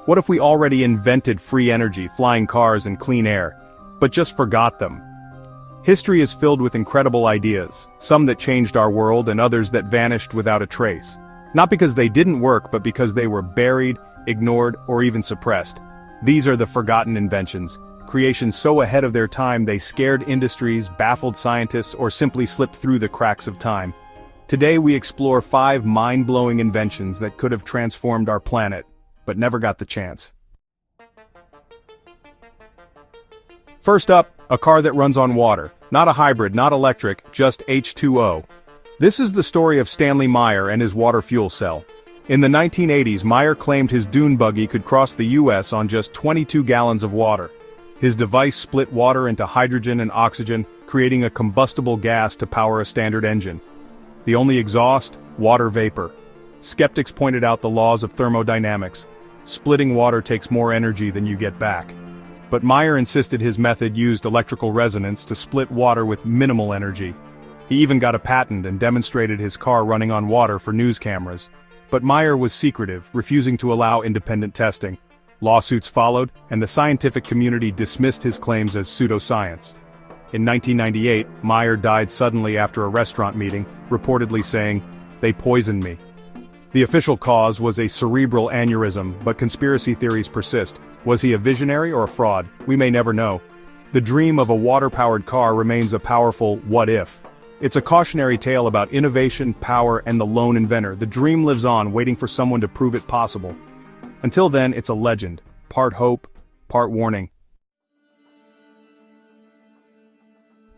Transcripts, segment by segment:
What if we already invented free energy, flying cars and clean air, but just forgot them? History is filled with incredible ideas, some that changed our world and others that vanished without a trace. Not because they didn't work, but because they were buried, ignored, or even suppressed. These are the forgotten inventions, creations so ahead of their time they scared industries, baffled scientists, or simply slipped through the cracks of time. Today we explore 5 mind-blowing inventions that could have transformed our planet, but never got the chance. First up, a car that runs on water. Not a hybrid, not electric, just H2O. This is the story of Stanley Meyer and his water fuel cell. In the 1980s, Meyer claimed his dune buggy could cross the US on just 22 gallons of water. His device split water into hydrogen and oxygen, creating a combustible gas to power a standard engine. The only exhaust? Water vapor. Skeptics pointed out the laws of thermodynamics. Splitting water takes more energy than you get back. But Meyer insisted his method used electrical resonance to split water with minimal energy. He even got a patent and demonstrated his car running on water for news cameras. But Meyer was secretive, refusing to allow independent testing. Lawsuits followed, and the scientific community dismissed his claims as pseudoscience. In 1998, Meyer died suddenly after a restaurant meeting, reportedly saying, "They poisoned me." The official cause was a cerebral aneurysm, but conspiracy theories persist. Was he a visionary or a fraud? We may never know. The dream of a water-powered car remains a powerful what if. It's a cautionary tale about innovation, power, and the lone inventor. The dream lives on, waiting for someone to prove it possible. Until then, it's a legend, part hope, part warning.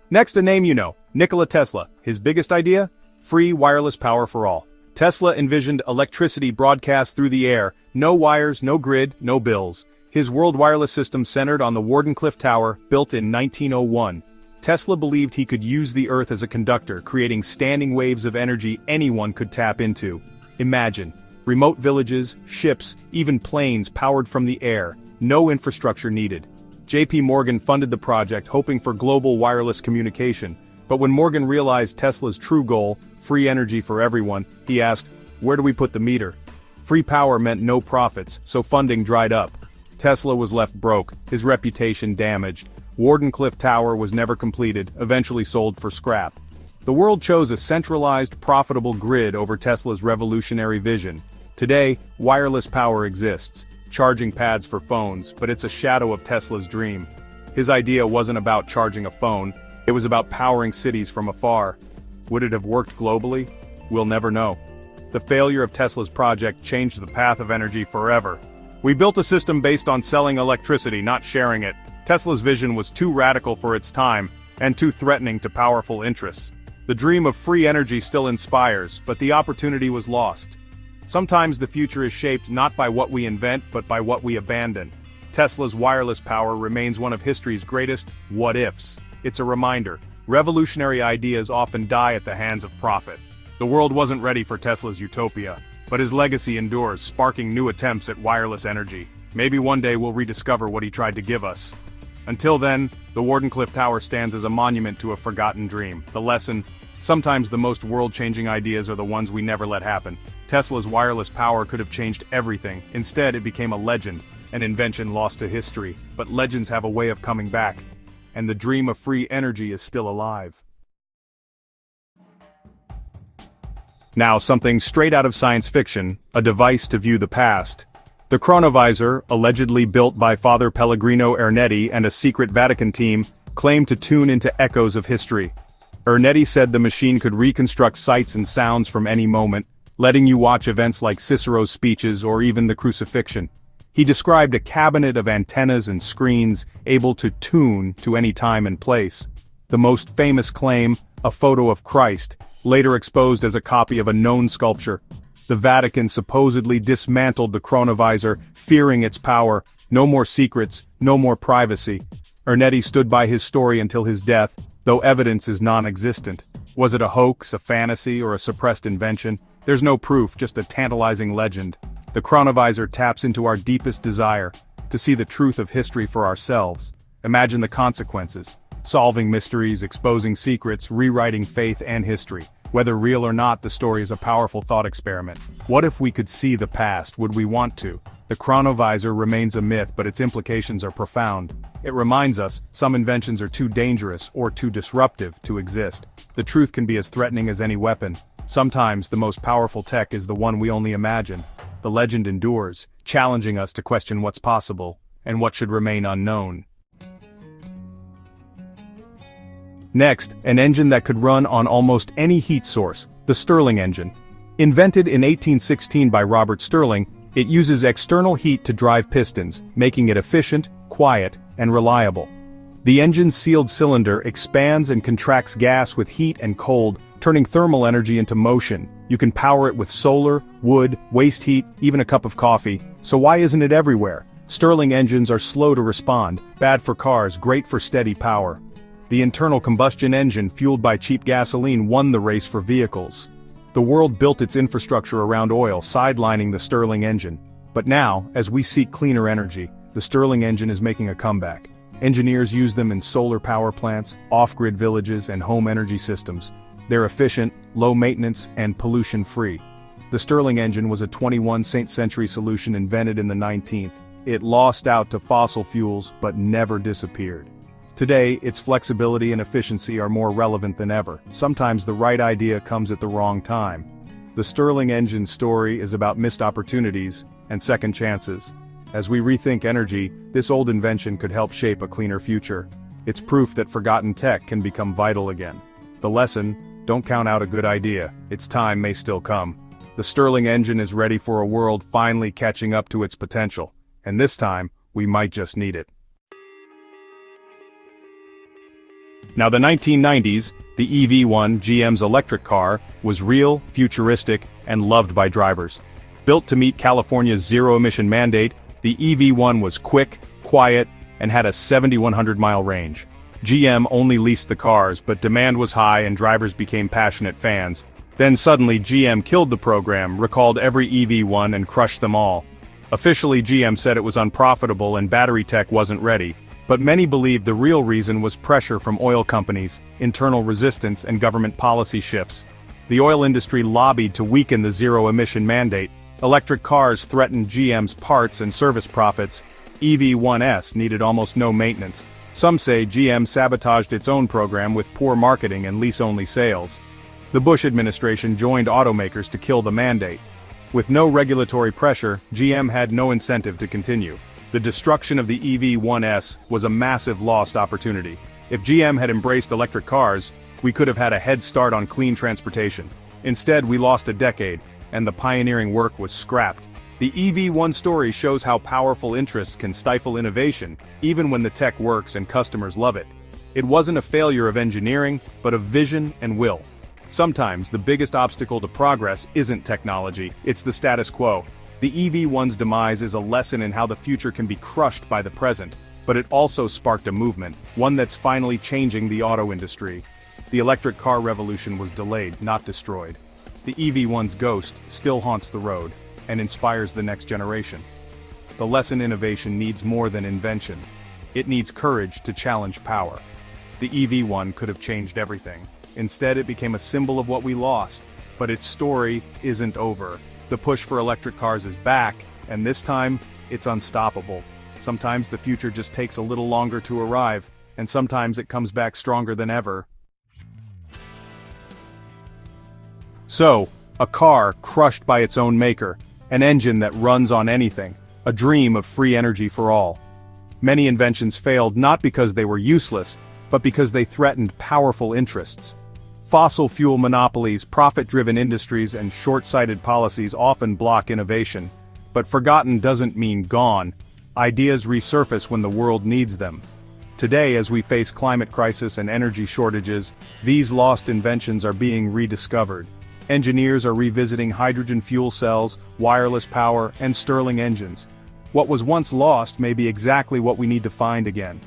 Next, a name you know, Nikola Tesla. His biggest idea? Free wireless power for all. Tesla envisioned electricity broadcast through the air, no wires, no grid, no bills. His world wireless system centered on the Wardenclyffe Tower, built in 1901. Tesla believed he could use the Earth as a conductor, creating standing waves of energy anyone could tap into. Imagine, remote villages, ships, even planes powered from the air, no infrastructure needed. J.P. Morgan funded the project, hoping for global wireless communication. But when Morgan realized Tesla's true goal, free energy for everyone, he asked, "Where do we put the meter?" Free power meant no profits, so funding dried up. Tesla was left broke, his reputation damaged. Wardenclyffe Tower was never completed, eventually sold for scrap. The world chose a centralized, profitable grid over Tesla's revolutionary vision. Today, wireless power exists, charging pads for phones, but it's a shadow of Tesla's dream. His idea wasn't about charging a phone, it was about powering cities from afar. Would it have worked globally? We'll never know. The failure of Tesla's project changed the path of energy forever. We built a system based on selling electricity, not sharing it. Tesla's vision was too radical for its time, and too threatening to powerful interests. The dream of free energy still inspires, but the opportunity was lost. Sometimes the future is shaped not by what we invent, but by what we abandon. Tesla's wireless power remains one of history's greatest what-ifs. It's a reminder, revolutionary ideas often die at the hands of profit. The world wasn't ready for Tesla's utopia, but his legacy endures, sparking new attempts at wireless energy. Maybe one day we'll rediscover what he tried to give us. Until then, the Wardenclyffe Tower stands as a monument to a forgotten dream. The lesson: sometimes the most world-changing ideas are the ones we never let happen. Tesla's wireless power could have changed everything. Instead, it became a legend, an invention lost to history. But legends have a way of coming back. And the dream of free energy is still alive. Now something straight out of science fiction, a device to view the past. The Chronovisor, allegedly built by Father Pellegrino Ernetti and a secret Vatican team, claimed to tune into echoes of history. Ernetti said the machine could reconstruct sights and sounds from any moment, letting you watch events like Cicero's speeches or even the crucifixion. He described a cabinet of antennas and screens, able to tune to any time and place. The most famous claim, a photo of Christ, later exposed as a copy of a known sculpture. The Vatican supposedly dismantled the Chronovisor, fearing its power. No more secrets, no more privacy. Ernetti stood by his story until his death, though evidence is non-existent. Was it a hoax, a fantasy, or a suppressed invention? There's no proof, just a tantalizing legend. The Chronovisor taps into our deepest desire, to see the truth of history for ourselves. Imagine the consequences. Solving mysteries, exposing secrets, rewriting faith and history. Whether real or not, the story is a powerful thought experiment. What if we could see the past? Would we want to? The Chronovisor remains a myth, but its implications are profound. It reminds us, some inventions are too dangerous or too disruptive to exist. The truth can be as threatening as any weapon. Sometimes the most powerful tech is the one we only imagine. The legend endures, challenging us to question what's possible, and what should remain unknown. Next, an engine that could run on almost any heat source, the Stirling engine. Invented in 1816 by Robert Stirling, it uses external heat to drive pistons, making it efficient, quiet, and reliable. The engine's sealed cylinder expands and contracts gas with heat and cold, turning thermal energy into motion. You can power it with solar, wood, waste heat, even a cup of coffee. So why isn't it everywhere? Stirling engines are slow to respond, bad for cars, great for steady power. The internal combustion engine, fueled by cheap gasoline, won the race for vehicles. The world built its infrastructure around oil, sidelining the Stirling engine. But now, as we seek cleaner energy, the Stirling engine is making a comeback. Engineers use them in solar power plants, off-grid villages, and home energy systems. They're efficient, low-maintenance, and pollution-free. The Stirling engine was a 21st century solution invented in the 19th. It lost out to fossil fuels, but never disappeared. Today, its flexibility and efficiency are more relevant than ever. Sometimes the right idea comes at the wrong time. The Stirling engine story is about missed opportunities and second chances. As we rethink energy, this old invention could help shape a cleaner future. It's proof that forgotten tech can become vital again. The lesson: don't count out a good idea. Its time may still come. The Stirling engine is ready for a world finally catching up to its potential. And this time, we might just need it. Now, the 1990s, the EV1, GM's electric car, was real, futuristic, and loved by drivers. Built to meet California's zero-emission mandate, the EV1 was quick, quiet, and had a 7,100-mile range. GM only leased the cars, but demand was high and drivers became passionate fans. Then suddenly GM killed the program, recalled every EV1 and crushed them all. Officially, GM said it was unprofitable and battery tech wasn't ready. But many believed the real reason was pressure from oil companies, internal resistance, and government policy shifts. The oil industry lobbied to weaken the zero-emission mandate. Electric cars threatened GM's parts and service profits. EV1S needed almost no maintenance. Some say GM sabotaged its own program with poor marketing and lease-only sales. The Bush administration joined automakers to kill the mandate. With no regulatory pressure, GM had no incentive to continue. The destruction of the EV1S was a massive lost opportunity. If GM had embraced electric cars, we could have had a head start on clean transportation. Instead, we lost a decade, and the pioneering work was scrapped. The EV1 story shows how powerful interests can stifle innovation, even when the tech works and customers love it. It wasn't a failure of engineering, but of vision and will. Sometimes the biggest obstacle to progress isn't technology, it's the status quo. The EV1's demise is a lesson in how the future can be crushed by the present, but it also sparked a movement, one that's finally changing the auto industry. The electric car revolution was delayed, not destroyed. The EV1's ghost still haunts the road, and inspires the next generation. The lesson: innovation needs more than invention. It needs courage to challenge power. The EV1 could have changed everything. Instead, it became a symbol of what we lost. But its story isn't over. The push for electric cars is back, and this time, it's unstoppable. Sometimes the future just takes a little longer to arrive, and sometimes it comes back stronger than ever. So, a car crushed by its own maker, an engine that runs on anything, a dream of free energy for all. Many inventions failed not because they were useless, but because they threatened powerful interests. Fossil fuel monopolies, profit-driven industries, and short-sighted policies often block innovation. But forgotten doesn't mean gone. Ideas resurface when the world needs them. Today, as we face climate crisis and energy shortages, these lost inventions are being rediscovered. Engineers are revisiting hydrogen fuel cells, wireless power, and Stirling engines. What was once lost may be exactly what we need to find again.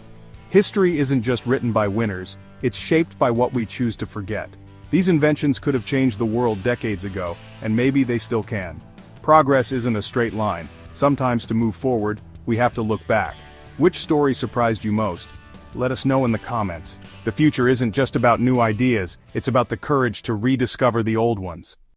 History isn't just written by winners, it's shaped by what we choose to forget. These inventions could have changed the world decades ago, and maybe they still can. Progress isn't a straight line. Sometimes to move forward, we have to look back. Which story surprised you most? Let us know in the comments. The future isn't just about new ideas, it's about the courage to rediscover the old ones.